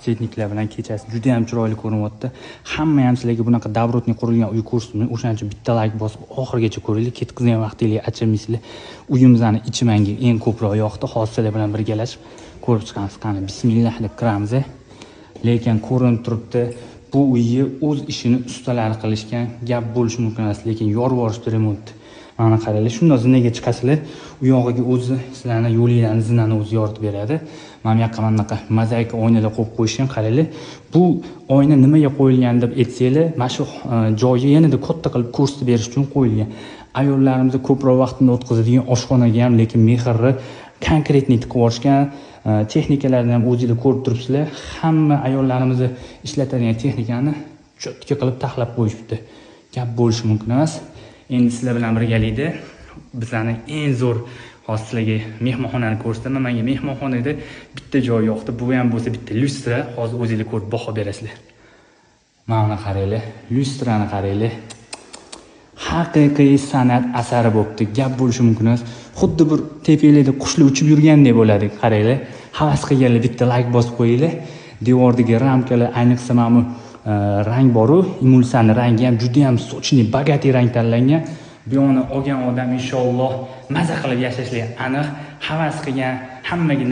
podsetniklar bilan kechasi juda ham chiroyli ko'rinyapti. Hamma ham sizlarga bunaqa davrotni qurilgan uy ko'rsatdim. O'shaning uchun bitta like bosib oxirigacha ko'ringlar. Ketqizgan vaqtingizni achirmaysizlar. Uyimizni ichi menga eng ko'proq yoqdi. Hozir sizlar bilan birgalashib ko'rib chiqamiz. Qani bismillah deb kiramiz. Lekin ko'rinib turibdi, bu uyni o'z ishini ustalari qilishgan, gap bo'lishi mumkin emas, lekin yorib yuborishdi remont. Mana qaranglar, shunday zinaga chiqasizlar, u yog'iga o'zi sizlarning yo'linglarni zinani o'zi yoritib beradi. Mana bu yoqqa mana bunaqa mozaika oynalar qo'yib qo'yishgan, qaranglar. Bu oyna nimaga qo'yilgan deb aytsanglar, mana shu joyga yanada katta qilib ko'rsatib berish uchun qo'yilgan. Ayollarimiz ko'proq vaqtini o'tkazadigan oshxonaga ham lekin mehrni konkretni tiqib yuborishgan. Texnikalarni ham o'zingizlar ko'rib turibsizlar. Hamma ayollarimiz ishlatadigan texnikani cho'tka qilib taxlab qo'yishibdi. Gap bo'lishi mumkin emas. Endi sizlar bilan birgalikda bizlarning eng zo'r hozir sizlarga mehmonxonani ko'rsataman. Menga mehmonxonada bitta joy yoqdi. Bu ham bo'lsa bitta lyustra. Hozir o'zingizlar ko'rib baho berasizlar. Mana qaranglar, lyustrani qaranglar. Haqiqiy san'at asari bo'pti. Gap bo'lishi mumkin emas. Xuddi bir tepalarda qushlar uchib yurgandek bo'ladi. Qaranglar. Havas qilganlar bitta like bosib qo'yinglar. Devordagi ramkalar, ayniqsa mana bu rang boru, emulsiyaning rangi ham juda ham sochli, bagati rang tanlangan. Bu yo'ni olgan odam inshaalloh maza qilib yashashlar aniq. Havas qilgan hammaga